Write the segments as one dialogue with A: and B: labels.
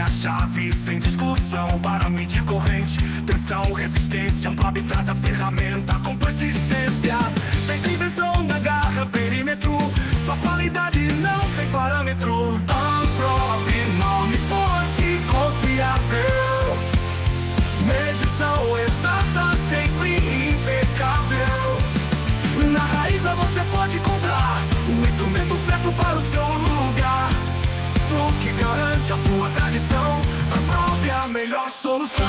A: a chave sem discussão para medir corrente, tensão, resistência. Amprobe traz a ferramenta com persistência. Tem invenção na garra, perímetro, sua qualidade não tem parâmetro. Amprobe, nome forte, confiável, medição exata, sempre impecável. Na Raiza você pode encontrar o instrumento certo para o seu lugar. Fluke garante a sua tradição, Amprobe a melhor solução.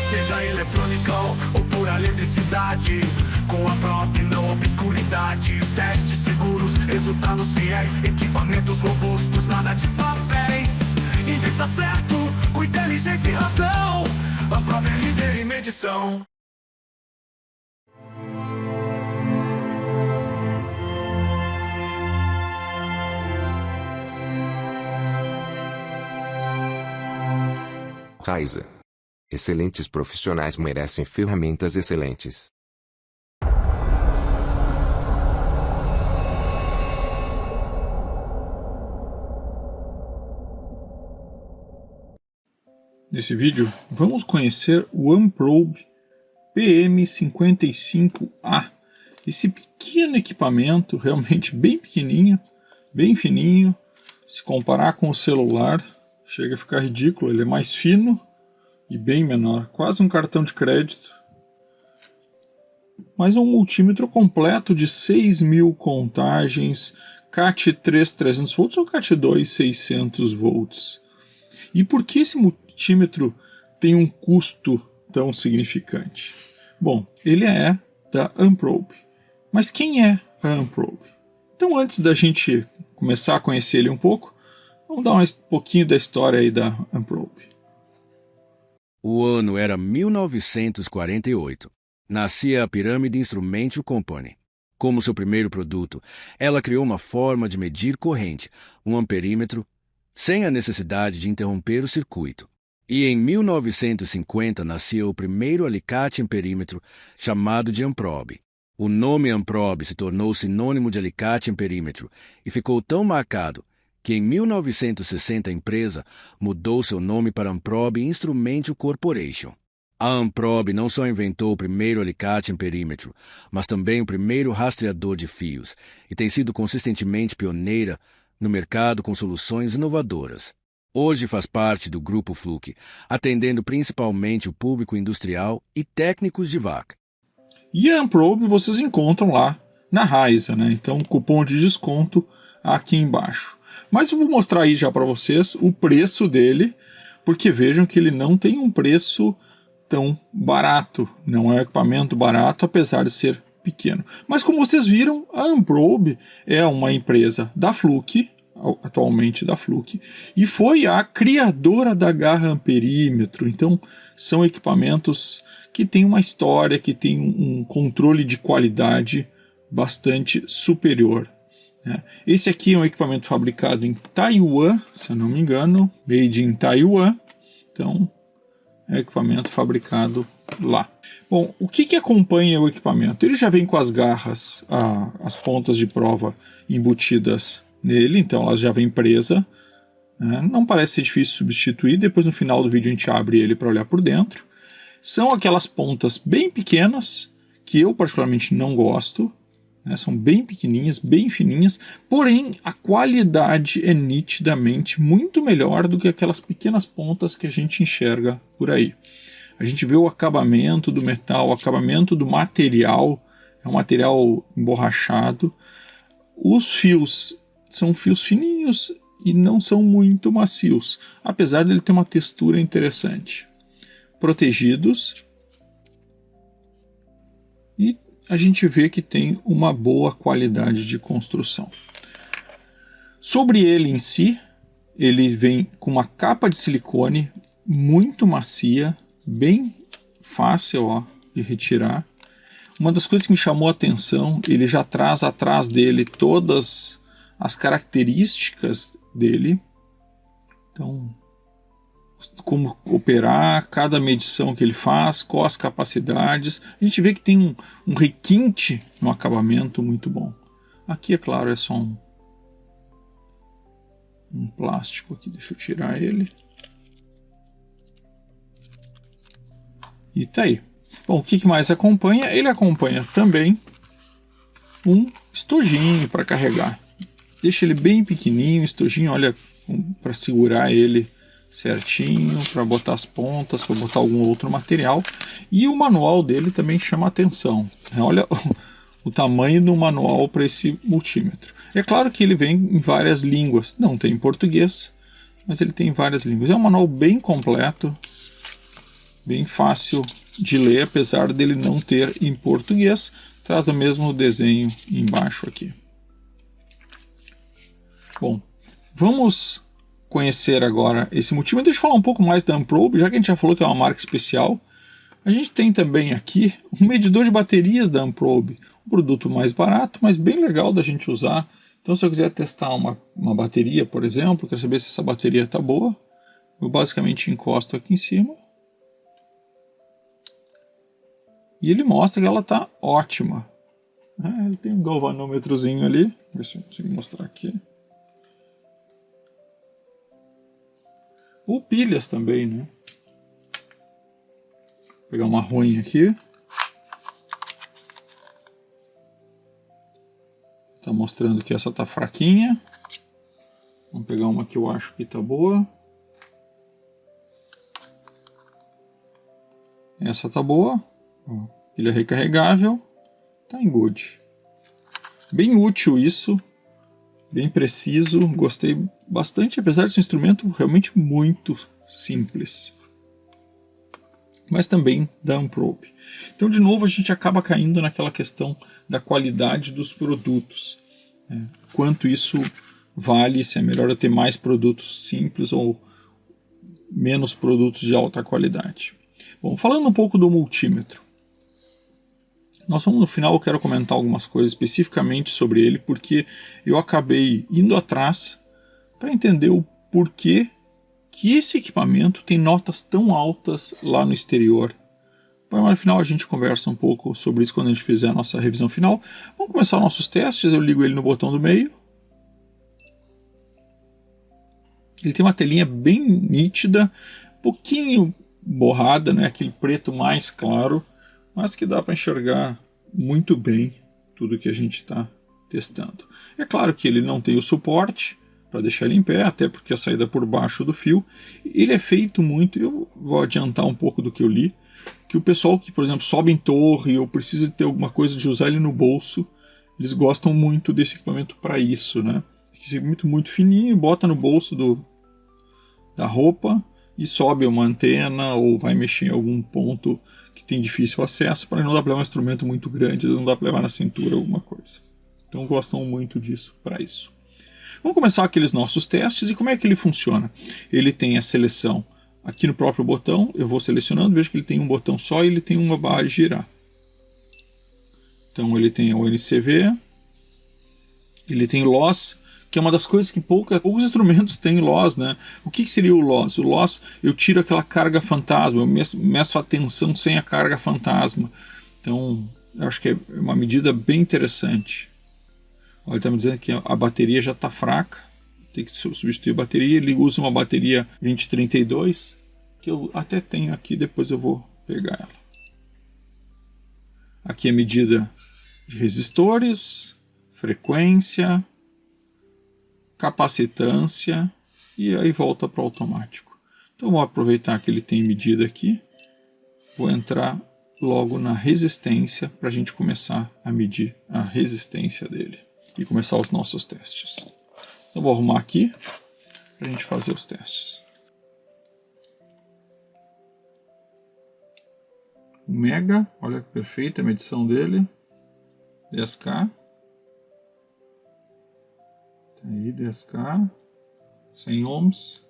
A: Seja eletrônica ou pura eletricidade, com Amprobe não obscuridade. Testes seguros, resultados fiéis, equipamentos robustos, nada de papéis. Invista certo, com inteligência e razão, Amprobe é líder em medição.
B: Raiza. Excelentes profissionais merecem ferramentas excelentes.
C: Nesse vídeo, vamos conhecer o Amprobe PM55A. Esse pequeno equipamento, realmente bem pequenininho, bem fininho. Se comparar com o celular, chega a ficar ridículo. Ele é mais fino e bem menor, quase um cartão de crédito. Mas é um multímetro completo de 6.000 contagens, CAT3 300 volts ou CAT2 600 volts. E por que esse multímetro tem um custo tão significante? Bom, ele é da Amprobe. Mas quem é a Amprobe? Então, antes da gente começar a conhecer ele um pouco, vamos dar um pouquinho da história aí da Amprobe.
D: O ano era 1948. Nascia a Pyramid Instrument Company. Como seu primeiro produto, ela criou uma forma de medir corrente, um amperímetro, sem a necessidade de interromper o circuito. E em 1950 nascia o primeiro alicate amperímetro, chamado de Amprobe. O nome Amprobe se tornou sinônimo de alicate amperímetro e ficou tão marcado que em 1960 a empresa mudou seu nome para Amprobe Instrument Corporation. A Amprobe não só inventou o primeiro alicate amperímetro, mas também o primeiro rastreador de fios, e tem sido consistentemente pioneira no mercado com soluções inovadoras. Hoje faz parte do Grupo Fluke, atendendo principalmente o público industrial e técnicos de vaca.
C: E a Amprobe vocês encontram lá na Raiza, né? Então, cupom de desconto aqui embaixo. Mas eu vou mostrar aí já para vocês o preço dele, porque vejam que ele não tem um preço tão barato. Não é um equipamento barato, apesar de ser pequeno. Mas como vocês viram, a Amprobe é uma empresa da Fluke, atualmente da Fluke, e foi a criadora da garra amperímetro. Então, são equipamentos que têm uma história, que têm um controle de qualidade bastante superior. Esse aqui é um equipamento fabricado em Taiwan, se eu não me engano, made in Taiwan. Então, é um equipamento fabricado lá. Bom, o que acompanha o equipamento? Ele já vem com as garras, as pontas de prova embutidas nele, então elas já vêm presas. Não parece ser difícil substituir. Depois no final do vídeo a gente abre ele para olhar por dentro. São aquelas pontas bem pequenas, que eu particularmente não gosto. São bem pequenininhas, bem fininhas, porém a qualidade é nitidamente muito melhor do que aquelas pequenas pontas que a gente enxerga por aí. A gente vê o acabamento do metal, o acabamento do material, é um material emborrachado. Os fios são fios fininhos e não são muito macios, apesar de ele ter uma textura interessante. Protegidos. E a gente vê que tem uma boa qualidade de construção. Sobre ele em si, ele vem com uma capa de silicone muito macia, bem fácil de retirar. Uma das coisas que me chamou a atenção, ele já traz atrás dele todas as características dele. Então, como operar, cada medição que ele faz, quais as capacidades. A gente vê que tem um requinte no acabamento muito bom. Aqui, é claro, é só um plástico aqui, deixa eu tirar ele. E tá aí. Bom, o que mais acompanha? Ele acompanha também um estojinho para carregar. Deixa ele bem pequenininho, estojinho, olha, para segurar ele certinho, para botar as pontas, para botar algum outro material. E o manual dele também chama atenção. Olha o tamanho do manual para esse multímetro. É claro que ele vem em várias línguas, não tem em português, mas ele tem várias línguas. É um manual bem completo, bem fácil de ler, apesar dele não ter em português. Traz o mesmo desenho embaixo aqui. Bom, vamos conhecer agora esse multímetro. Deixa eu falar um pouco mais da Amprobe, já que a gente já falou que é uma marca especial. A gente tem também aqui um medidor de baterias da Amprobe, um produto mais barato, mas bem legal da gente usar. Então, se eu quiser testar uma bateria, por exemplo, quero saber se essa bateria está boa, eu basicamente encosto aqui em cima e ele mostra que ela está ótima. Ele tem um galvanômetrozinho ali, deixa eu ver se eu consigo mostrar aqui. Ou pilhas também, né? Vou pegar uma ruim aqui. Tá mostrando que essa tá fraquinha. Vamos pegar uma que eu acho que tá boa. Essa tá boa. Pilha recarregável. Tá em good. Bem útil isso. Bem preciso. Gostei bastante, apesar de ser um instrumento realmente muito simples. Mas também da Amprobe. Então, de novo, a gente acaba caindo naquela questão da qualidade dos produtos. Quanto isso vale, se é melhor eu ter mais produtos simples ou menos produtos de alta qualidade. Bom, falando um pouco do multímetro. Nós vamos no final, eu quero comentar algumas coisas especificamente sobre ele, porque eu acabei indo atrás para entender o porquê que esse equipamento tem notas tão altas lá no exterior. Mas no final a gente conversa um pouco sobre isso quando a gente fizer a nossa revisão final. Vamos começar nossos testes, eu ligo ele no botão do meio. Ele tem uma telinha bem nítida, um pouquinho borrada, né? Aquele preto mais claro, mas que dá para enxergar muito bem tudo que a gente está testando. É claro que ele não tem o suporte para deixar ele em pé, até porque a saída por baixo do fio. Ele é feito muito, eu vou adiantar um pouco do que eu li, que o pessoal que, por exemplo, sobe em torre ou precisa ter alguma coisa de usar ele no bolso, eles gostam muito desse equipamento para isso, né? Esse muito, muito fininho, bota no bolso da roupa e sobe uma antena ou vai mexer em algum ponto que tem difícil acesso, para não dar para levar um instrumento muito grande, não dá para levar na cintura alguma coisa. Então gostam muito disso para isso. Vamos começar aqueles nossos testes e como é que ele funciona. Ele tem a seleção aqui no próprio botão, eu vou selecionando, vejo que ele tem um botão só e ele tem uma barra de girar. Então ele tem o NCV, ele tem loss, que é uma das coisas que poucos instrumentos têm loss, né? O que seria o loss? O loss, eu tiro aquela carga fantasma, eu meço a tensão sem a carga fantasma. Então, eu acho que é uma medida bem interessante. Olha, ele está me dizendo que a bateria já está fraca, tem que substituir a bateria. Ele usa uma bateria 2032, que eu até tenho aqui, depois eu vou pegar ela. Aqui é a medida de resistores, frequência, capacitância e aí volta para o automático. Então vou aproveitar que ele tem medida aqui, vou entrar logo na resistência para a gente começar a medir a resistência dele e começar os nossos testes. Então vou arrumar aqui para a gente fazer os testes. 1 mega, olha que perfeita a medição dele, 10K. Aí, 10K, 100 ohms.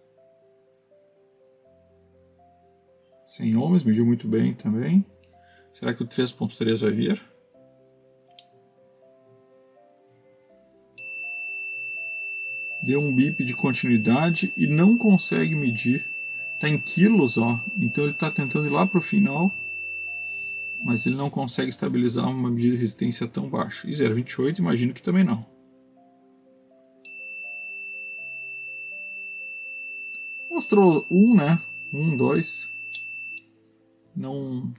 C: 100 ohms, mediu muito bem também. Será que o 3.3 vai vir? Deu um bip de continuidade e não consegue medir. Está em quilos, ó. Então ele está tentando ir lá para o final, mas ele não consegue estabilizar uma medida de resistência tão baixa. E 0,28 imagino que também não. Mostrou 1, né? 1, 2. Não.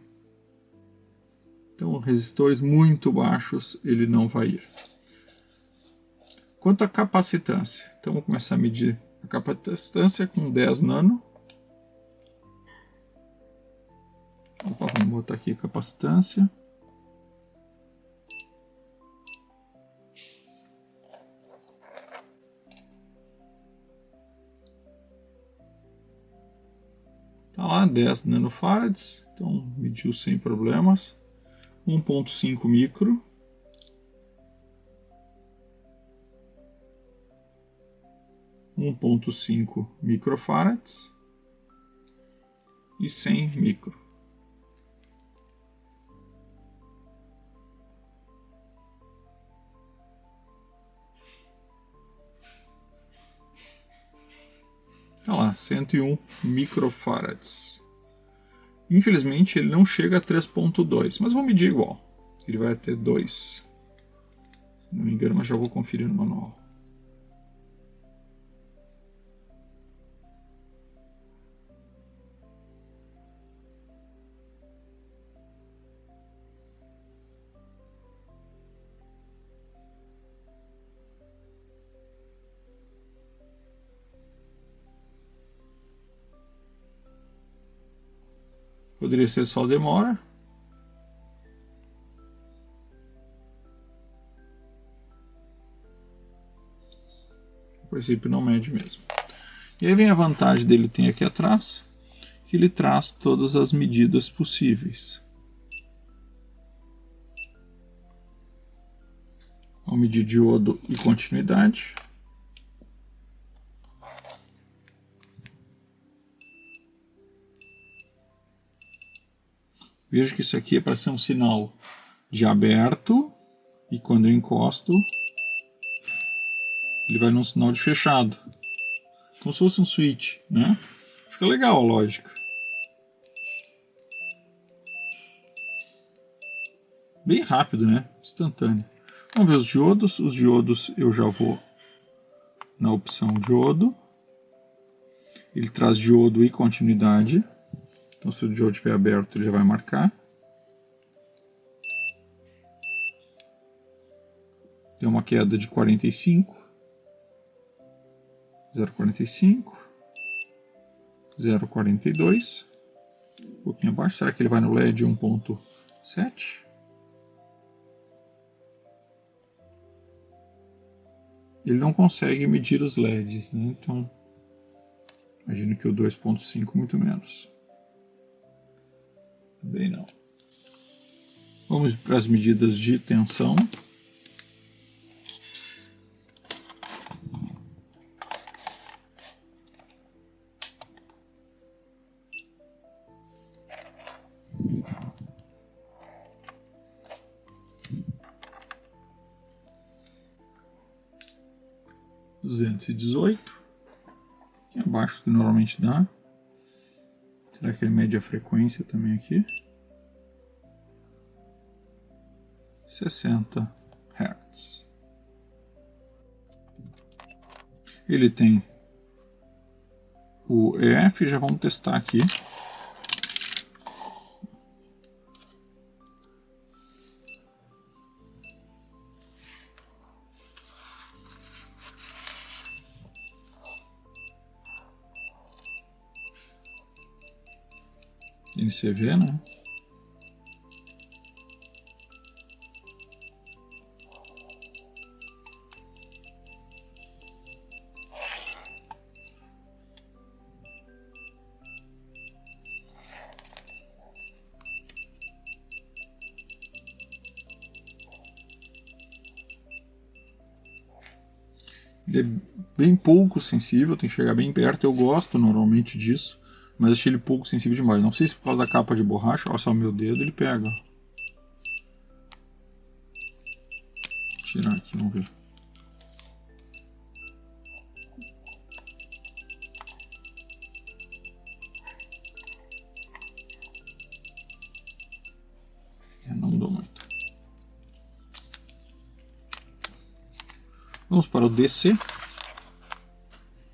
C: Então, resistores muito baixos ele não vai ir. Quanto à capacitância, então vamos começar a medir a capacitância com 10 nano. Opa, vamos botar aqui a capacitância. Tá lá, 10 nanofarads, então mediu sem problemas. 1.5 micro. (1.5 microfarads) e 100 micro. Olha lá, 101 microfarads. Infelizmente ele não chega a 3.2, mas vou medir igual. Ele vai até 2. Se não me engano, mas já vou conferir no manual. Poderia ser só demora. A princípio não mede mesmo. E aí vem a vantagem dele tem aqui atrás, que ele traz todas as medidas possíveis. Vamos medir diodo e continuidade. Vejo que isso aqui é para ser um sinal de aberto, e quando eu encosto, ele vai num sinal de fechado. Como se fosse um switch, né? Fica legal a lógica. Bem rápido, né? Instantâneo. Vamos ver os diodos. Os diodos eu já vou na opção diodo. Ele traz diodo e continuidade. Então, se o diodo estiver aberto, ele já vai marcar. Deu uma queda de 45. 0,45. 0,42. Um pouquinho abaixo. Será que ele vai no LED 1.7? Ele não consegue medir os LEDs, né? Então, imagino que o 2.5 muito menos. Também não. Vamos para as medidas de tensão. Aqui abaixo do que normalmente dá. Será que ele mede a frequência também aqui? 60 Hz. Ele tem o EF, já vamos testar aqui. NCV, né? Ele é bem pouco sensível, tem que chegar bem perto. Eu gosto normalmente disso, mas achei ele pouco sensível demais. Não sei se por causa da capa de borracha. Olha só o meu dedo, ele pega. Vou tirar aqui, vamos ver. Não mudou muito. Vamos para o DC.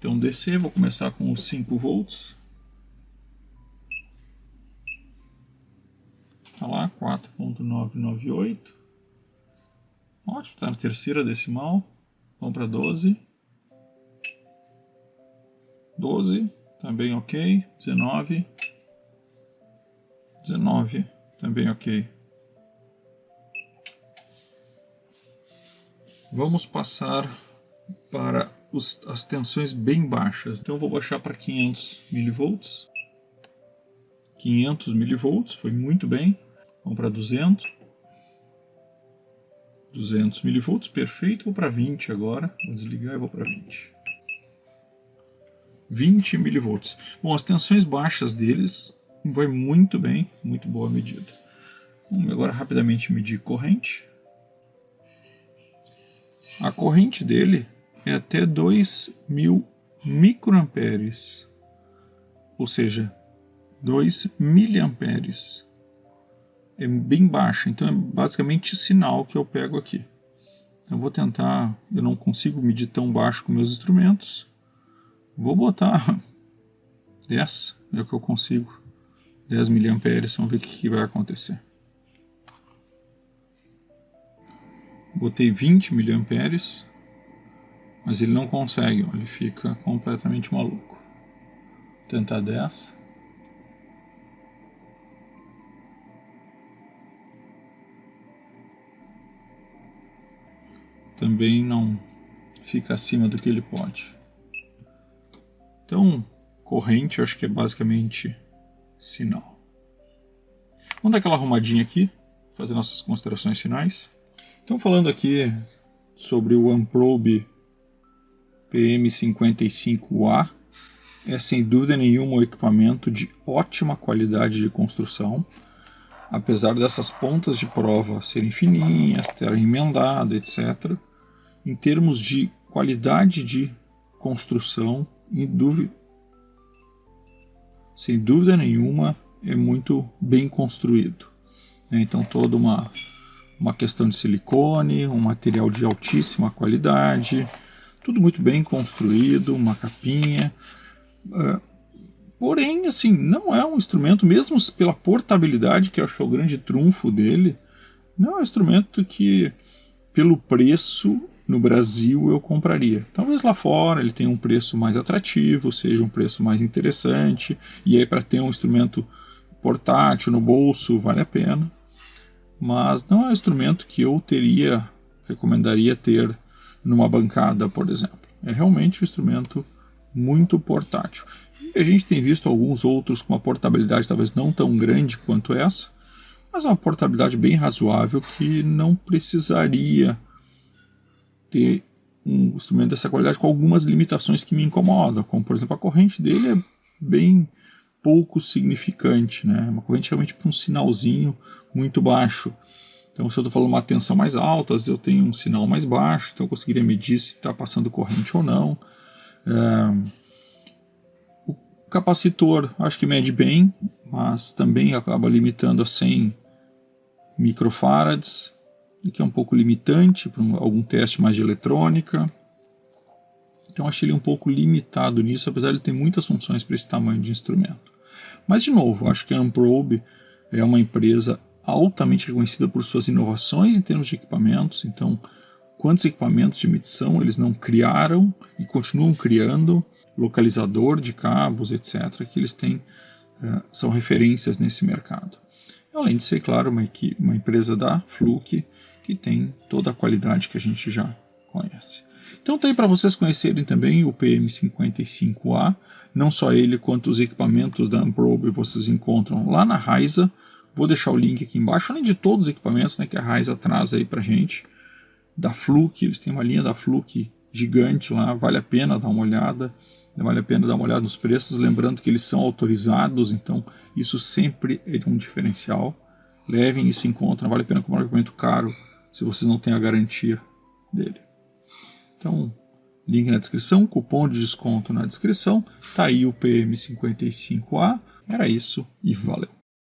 C: Então DC, vou começar com os 5 volts. Tá lá, 4.998. Ótimo, tá na terceira decimal. Vamos para 12. 12, também ok. 19. 19, também ok. Vamos passar para as tensões bem baixas. Então vou baixar para 500 mV. 500 mV, foi muito bem. Vamos para 200. 200 mV, perfeito. Vou para 20 agora. Vou desligar e vou para 20. 20 mV. Bom, as tensões baixas deles vai muito bem, muito boa medida. Vamos agora rapidamente medir corrente. A corrente dele é até 2000 microamperes, ou seja, 2 miliamperes. É bem baixa, então é basicamente sinal que eu pego aqui. Eu vou tentar, eu não consigo medir tão baixo com meus instrumentos. Vou botar 10, é o que eu consigo. 10 miliamperes, vamos ver o que vai acontecer. Botei 20 miliamperes, mas ele não consegue, ele fica completamente maluco. Vou tentar 10. Também não fica acima do que ele pode. Então, corrente eu acho que é basicamente sinal. Vamos dar aquela arrumadinha aqui, fazer nossas considerações finais. Então, falando aqui sobre o OneProbe PM55A, é sem dúvida nenhuma um equipamento de ótima qualidade de construção, apesar dessas pontas de prova serem fininhas, terem emendado, etc. Em termos de qualidade de construção, sem dúvida nenhuma, é muito bem construído. Então, toda uma questão de silicone, um material de altíssima qualidade, tudo muito bem construído, uma capinha. Porém, assim, não é um instrumento, mesmo pela portabilidade, que eu acho que é o grande trunfo dele, não é um instrumento que, pelo preço, no Brasil eu compraria. Talvez lá fora ele tenha um preço mais atrativo, seja um preço mais interessante, e aí para ter um instrumento portátil no bolso vale a pena. Mas não é um instrumento que eu recomendaria ter numa bancada, por exemplo. É realmente um instrumento muito portátil. E a gente tem visto alguns outros com uma portabilidade talvez não tão grande quanto essa, mas uma portabilidade bem razoável que não precisaria ter um instrumento dessa qualidade com algumas limitações que me incomodam, como por exemplo a corrente dele é bem pouco significante, né? Uma corrente realmente para um sinalzinho muito baixo. Então, se eu estou falando uma tensão mais alta, às vezes eu tenho um sinal mais baixo, então eu conseguiria medir se está passando corrente ou não. O capacitor acho que mede bem, mas também acaba limitando a 100 microfarads, que é um pouco limitante para algum teste mais de eletrônica. Então achei ele um pouco limitado nisso, apesar de ele ter muitas funções para esse tamanho de instrumento. Mas de novo, acho que a OneProbe é uma empresa altamente reconhecida por suas inovações em termos de equipamentos. Então, quantos equipamentos de medição eles não criaram e continuam criando, localizador de cabos, etc., que eles têm, são referências nesse mercado. Além de ser, claro, uma empresa da Fluke, que tem toda a qualidade que a gente já conhece. Então tá aí para vocês conhecerem também o PM55A, não só ele quanto os equipamentos da OneProbe vocês encontram lá na Raiza. Vou deixar o link aqui embaixo, além de todos os equipamentos, né, que a Raiza traz aí pra gente. Da Fluke, eles têm uma linha da Fluke gigante lá, vale a pena dar uma olhada. Vale a pena dar uma olhada nos preços, lembrando que eles são autorizados, então isso sempre é um diferencial. Levem isso em conta, não vale a pena comprar um equipamento caro se vocês não têm a garantia dele. Então, link na descrição, cupom de desconto na descrição, tá aí o PM55A. Era isso e valeu.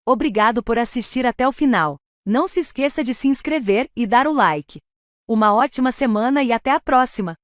E: Obrigado por assistir até o final. Não se esqueça de se inscrever e dar o like. Uma ótima semana e até a próxima!